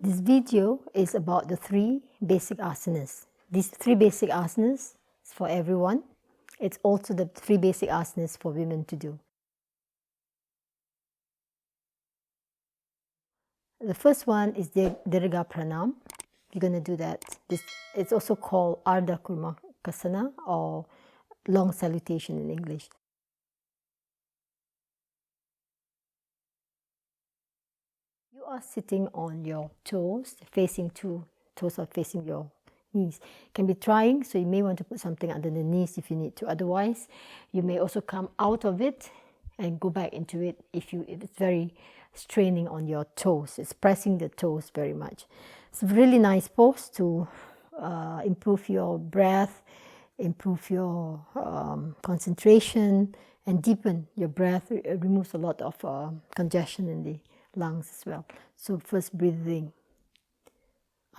This video is about the 3 basic asanas. These 3 basic asanas is for everyone. It's also the 3 basic asanas for women to do. The first one is the Dirga Pranam. You're going to do that. It's also called Ardha Kurmakasana or long salutation in English. You are sitting on your toes, toes are facing your knees. Can be trying, so you may want to put something under the knees if you need to. Otherwise, you may also come out of it and go back into it if it's very straining on your toes. It's pressing the toes very much. It's a really nice pose to improve your breath, improve your concentration, and deepen your breath. It removes a lot of congestion in the lungs as well. So first breathing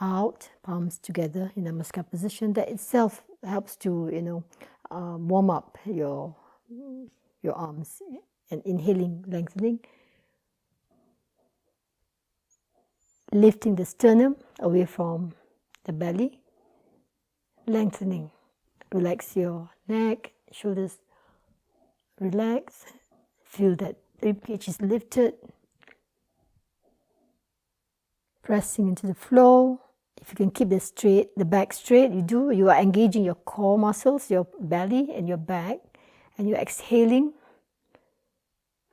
out, palms together in a namaskar position. That itself helps to warm up your arms. And inhaling, lengthening, lifting the sternum away from the belly, lengthening. Relax your neck, shoulders relax. Feel that ribcage is lifted. Pressing into the floor. If you can keep the back straight, you are engaging your core muscles, your belly and your back, and you're exhaling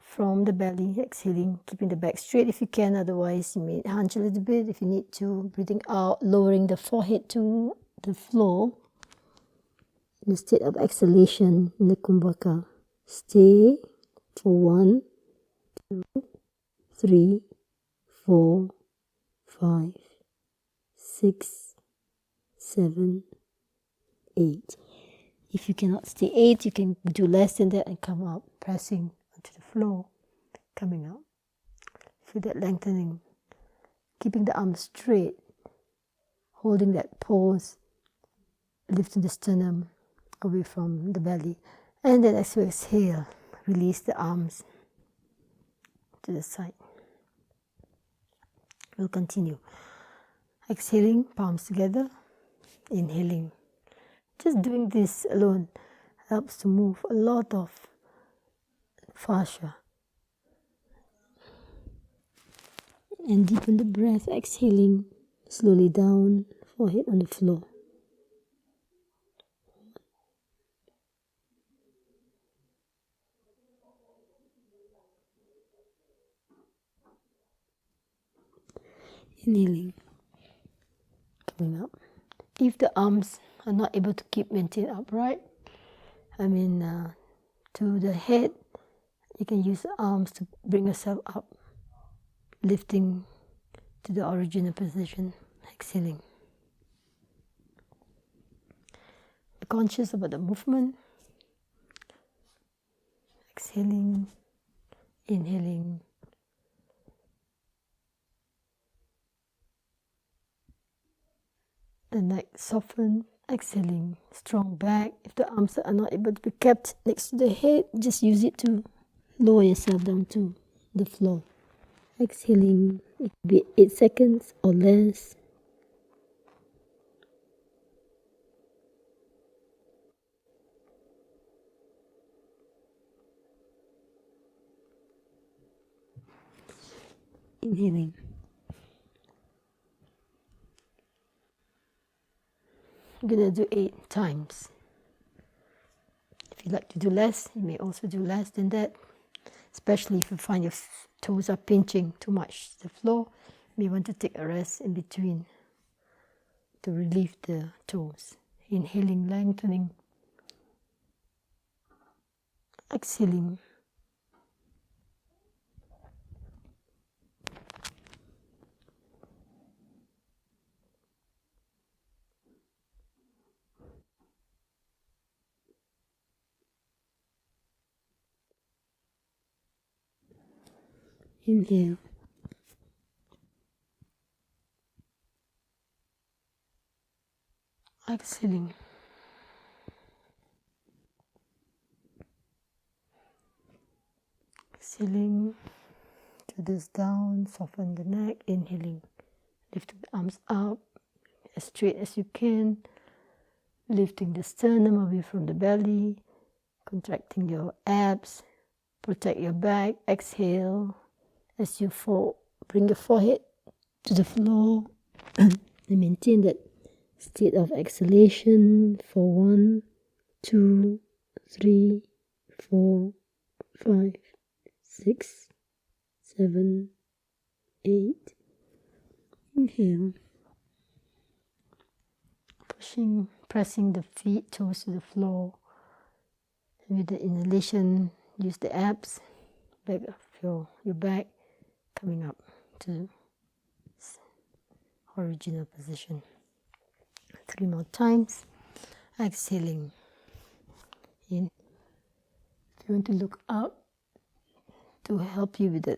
from the belly, exhaling, keeping the back straight if you can. Otherwise, you may hunch a little bit if you need to. Breathing out, lowering the forehead to the floor in a state of exhalation in the Kumbhaka. Stay for 1, 2, 3, 4, 5, 6, 7, 8. If you cannot stay 8, you can do less than that and come up, pressing onto the floor, coming up. Feel that lengthening, keeping the arms straight, holding that pose, lifting the sternum away from the belly. And then as you exhale, release the arms to the side. We'll continue. Exhaling, palms together, inhaling. Just doing this alone helps to move a lot of fascia. And deepen the breath, exhaling slowly down, forehead on the floor. Inhaling, coming up. If the arms are not able to maintain upright, to the head, you can use the arms to bring yourself up, lifting to the original position, exhaling. Be conscious about the movement, exhaling, inhaling. The neck soften, exhaling, strong back. If the arms are not able to be kept next to the head, just use it to lower yourself down to the floor. Exhaling, it could be 8 seconds or less. Inhaling. I'm going to do 8 times. If you like to do less, you may also do less than that. Especially if you find your toes are pinching too much the floor, you may want to take a rest in between to relieve the toes. Inhaling, lengthening. Exhaling. Inhale. Exhaling. Exhaling. Shoulders down, soften the neck. Inhaling. Lifting the arms up as straight as you can. Lifting the sternum away from the belly. Contracting your abs. Protect your back. Exhale as you fall. Bring your forehead to the floor. And maintain that state of exhalation for 1, 2, 3, 4, 5, 6, 7, 8. Inhale. Pressing the feet, toes to the floor. With the inhalation, use the abs, back of your back, coming up to original position. 3 more times. Exhaling in. If you want to look up to help you with the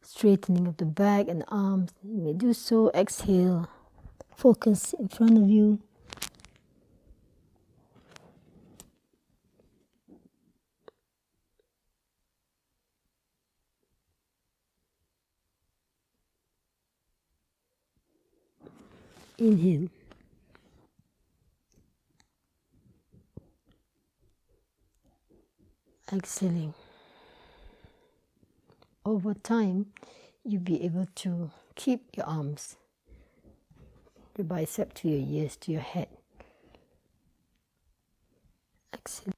straightening of the back and arms, you may do so. Exhale. Focus in front of you. Inhale. Exhaling. Over time, you'll be able to keep your arms, your bicep to your ears, to your head. Exhaling.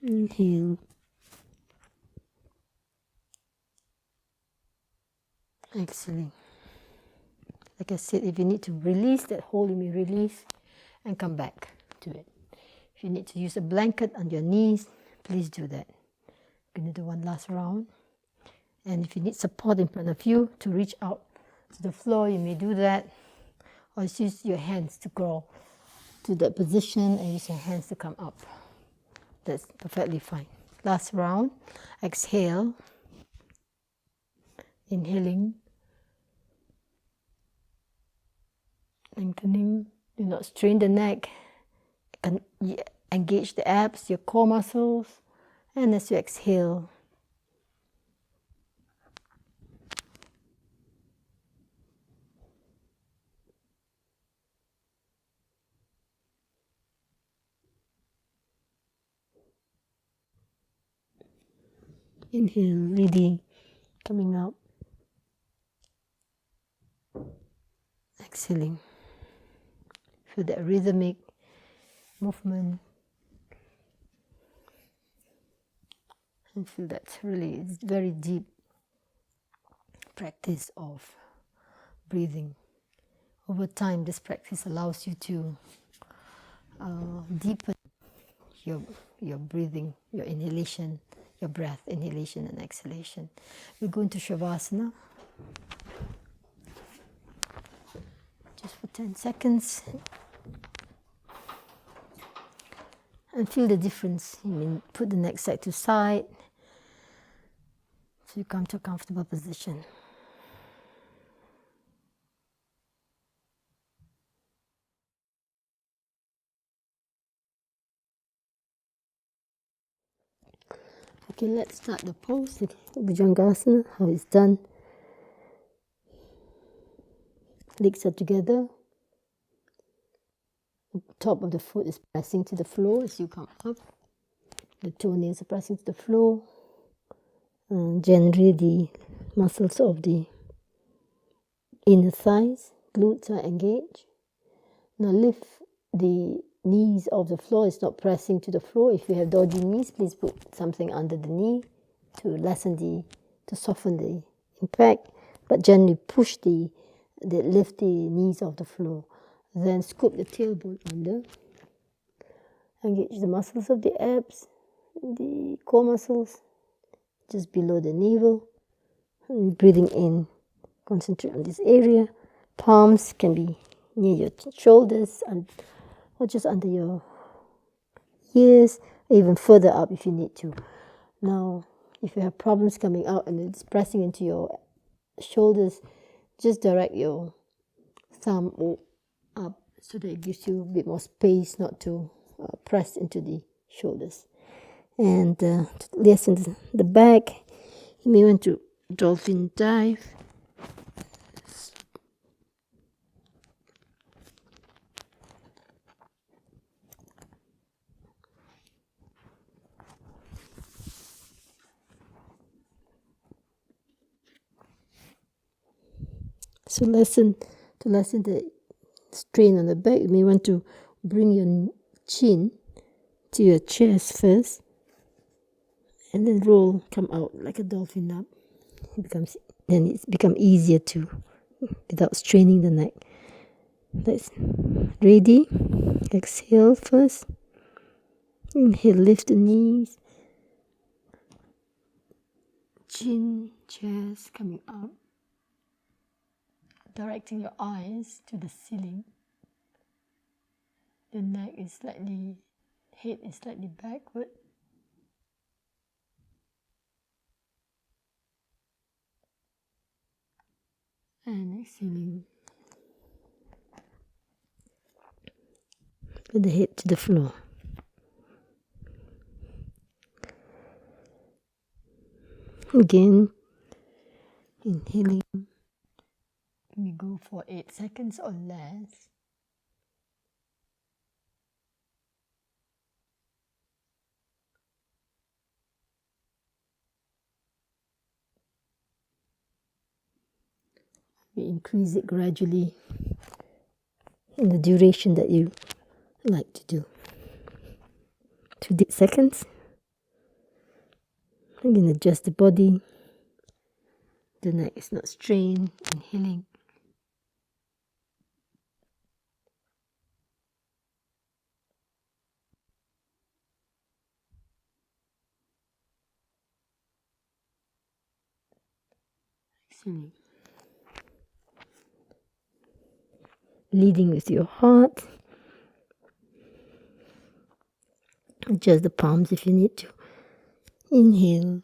Inhale. Exhaling. Like I said, if you need to release that hold, you may release and come back to it. If you need to use a blanket on your knees, please do that. I'm going to do one last round. And if you need support in front of you to reach out to the floor, you may do that. Or just use your hands to crawl to that position and use your hands to come up. That's perfectly fine. Last round. Exhale. Inhaling. Lengthening. Do not strain the neck. Engage the abs, your core muscles. And as you exhale, inhale, really coming up. Exhaling. Feel that rhythmic movement. And feel that really it's very deep practice of breathing. Over time, this practice allows you to deepen your breathing, your inhalation, your breath, inhalation and exhalation. We go into Shavasana. Just for 10 seconds. And feel the difference. You mean put the neck side to side. So you come to a comfortable position. Okay, let's start the pose, the Bhujangasana, how it's done. Legs are together. The top of the foot is pressing to the floor as you come up. The toenails are pressing to the floor. Generally, the muscles of the inner thighs, glutes are engaged. Now lift the knees off the floor. It's not pressing to the floor. If you have dodgy knees, please put something under the knee to soften the impact. But generally lift the knees off the floor. Then scoop the tailbone under. Engage the muscles of the abs, the core muscles, just below the navel. And breathing in, concentrate on this area. Palms can be near your shoulders or just under your ears, even further up if you need to. Now, if you have problems coming out and it's pressing into your shoulders, just direct your thumb up so that it gives you a bit more space not to press into the shoulders. And to lessen the back, you may want to dolphin dive. So to lessen the strain on the back, you may want to bring your chin to your chest first, and then come out like a dolphin up. Then it's become easier to, without straining the neck. Let's ready. Exhale first. Inhale, lift the knees. Chin, chest coming up. Directing your eyes to the ceiling. The neck is head is slightly backward. And exhaling. With the head to the floor. Again, inhaling. We go for 8 seconds or less. We increase it gradually in the duration that you like to do. 2 seconds. Again, adjust the body. The neck is not strained. Inhaling. Exhaling. Leading with your heart. Adjust the palms if you need to. Inhale.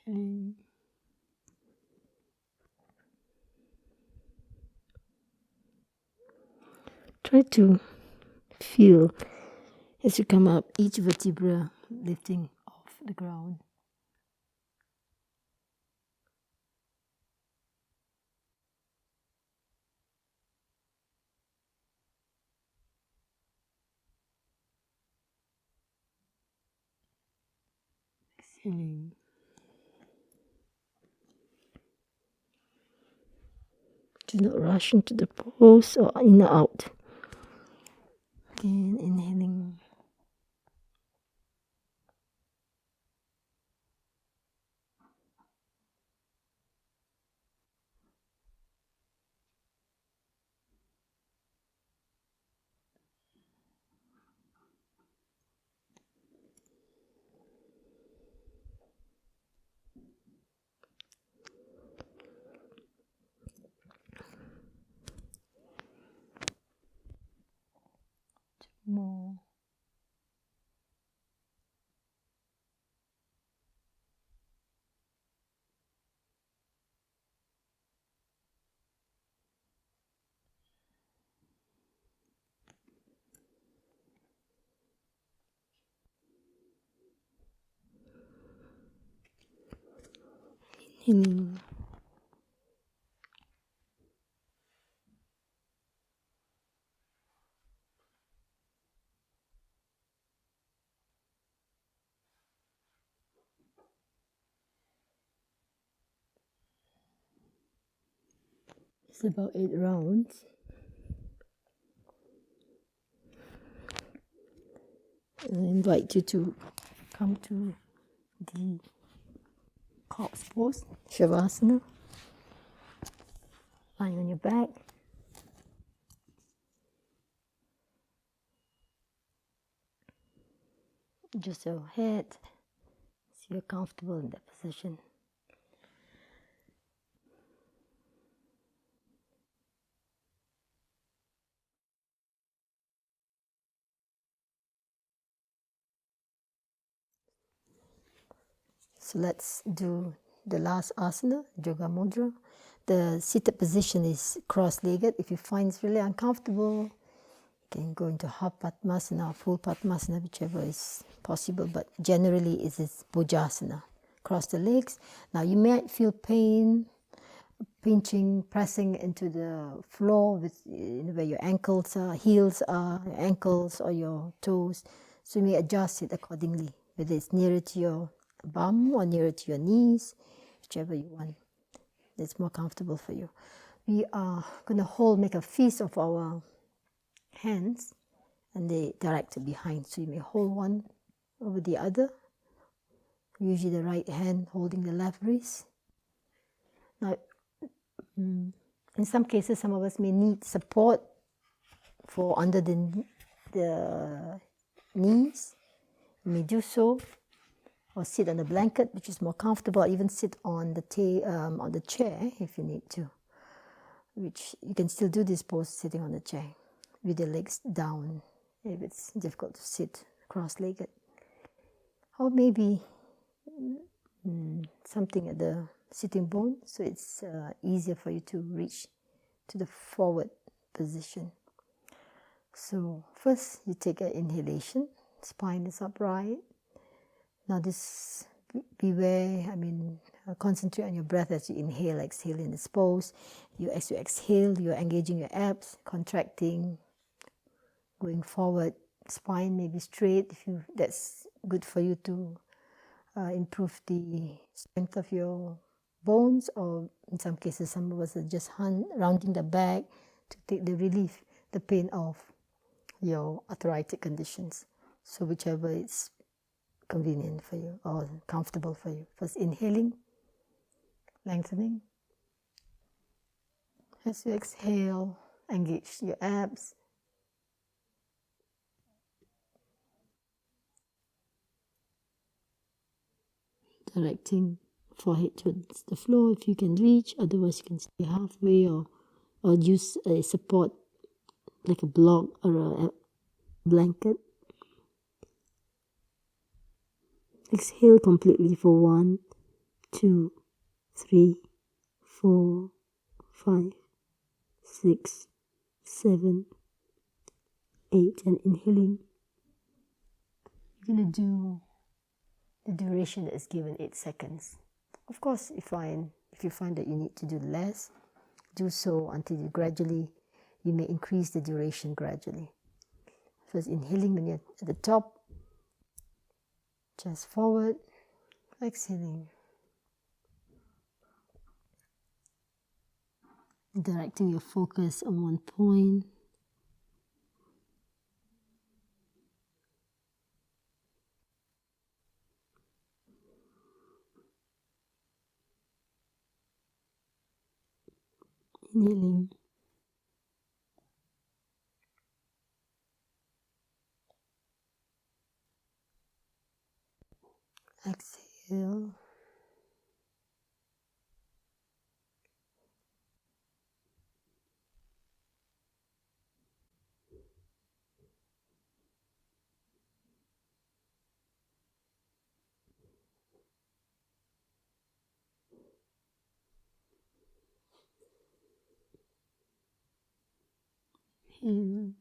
Exhaling. Try to feel as you come up each vertebra lifting off the ground. Exhaling. Do not rush into the pose or in or out. Again, inhaling. More. Inhaling. It's about 8 rounds. I invite you to come to the corpse pose, Shavasana. Lying on your back. Just your head, so you're comfortable in that position. So let's do the last asana, Yoga Mudra. The seated position is cross-legged. If you find it's really uncomfortable, you can go into half Padmasana or full Padmasana, whichever is possible. But generally, it is Bhujangasana. Cross the legs. Now you might feel pain, pinching, pressing into the floor with where your ankles are, heels are, your ankles or your toes. So you may adjust it accordingly, whether it's nearer to your bum or nearer to your knees, whichever you want. It's more comfortable for you. We are going to make a fist of our hands, and they directed behind. So you may hold one over the other. Usually the right hand holding the left wrist. Now, in some cases, some of us may need support for under the knees. You may do so, or sit on a blanket, which is more comfortable. Or even sit on the chair if you need to. Which you can still do this pose sitting on the chair with the legs down if it's difficult to sit cross-legged. Or maybe something at the sitting bone, so it's easier for you to reach to the forward position. So first you take an inhalation, spine is upright. Now this, beware, concentrate on your breath as you inhale, exhale in this pose. As you exhale, you're engaging your abs, contracting, going forward. Spine may be straight, that's good for you to improve the strength of your bones, or in some cases, some of us are just rounding the back to take the relief, the pain of your arthritic conditions. So whichever is convenient for you or comfortable for you. First inhaling, lengthening. As you exhale, engage your abs. Directing forehead towards the floor if you can reach, otherwise you can stay halfway or use a support like a block or a blanket. Exhale completely for 1, 2, 3, 4, 5, 6, 7, 8, and inhaling. You're going to do the duration that is given, 8 seconds. Of course, if you find that you need to do less, do so until you may increase the duration gradually. First inhaling when you're at the top, chest forward, exhaling. Directing your focus on one point. Inhaling. Exhale. Inhale.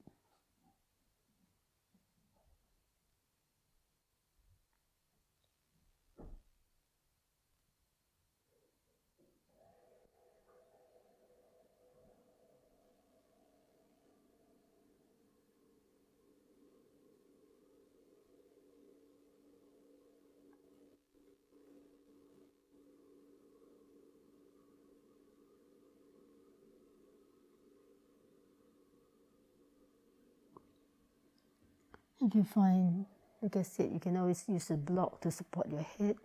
If you find, like I said, you can always use a block to support your head.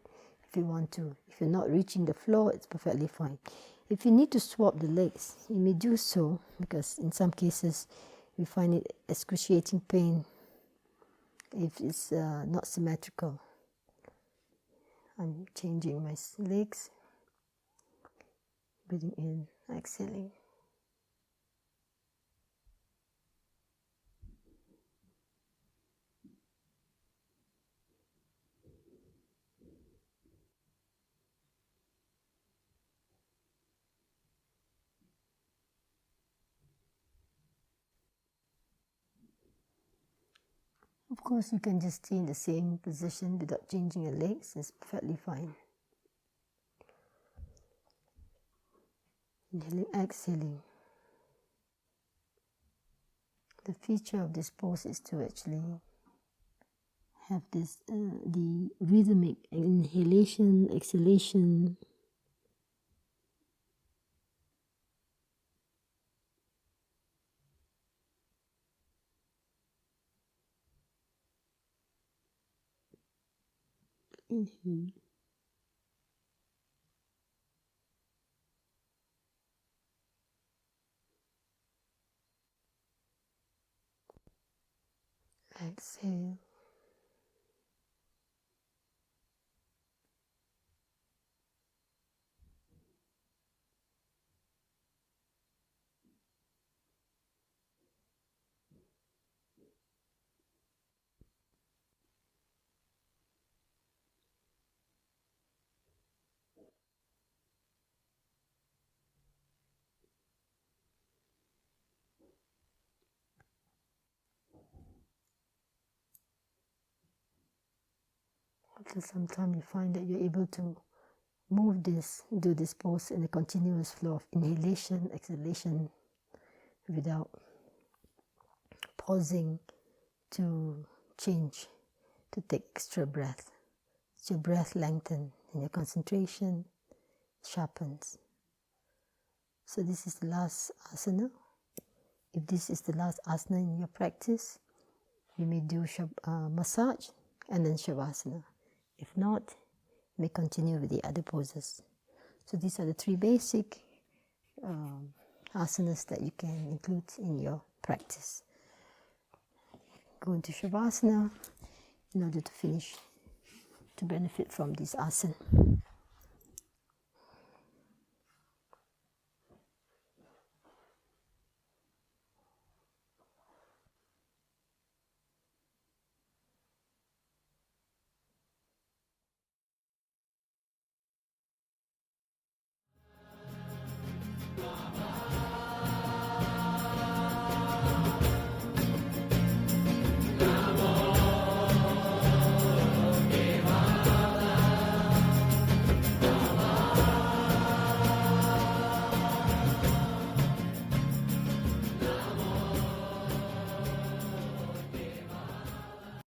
if you want to. If you're not reaching the floor, it's perfectly fine. If you need to swap the legs, you may do so, because in some cases we find it excruciating pain if it's not symmetrical. I'm changing my legs, breathing in, exhaling. Of course, you can just stay in the same position without changing your legs. It's perfectly fine. Inhaling, exhaling. The feature of this pose is to actually have this the rhythmic inhalation, exhalation. Inhale. Exhale. After some time, you find that you're able to do this pose in a continuous flow of inhalation, exhalation, without pausing to change, to take extra breath. As your breath lengthens and your concentration sharpens. So this is the last asana. If this is the last asana in your practice, you may do massage and then shavasana. If not, you may continue with the other poses. So these are the three basic asanas that you can include in your practice. Go into shavasana in order to benefit from this asana.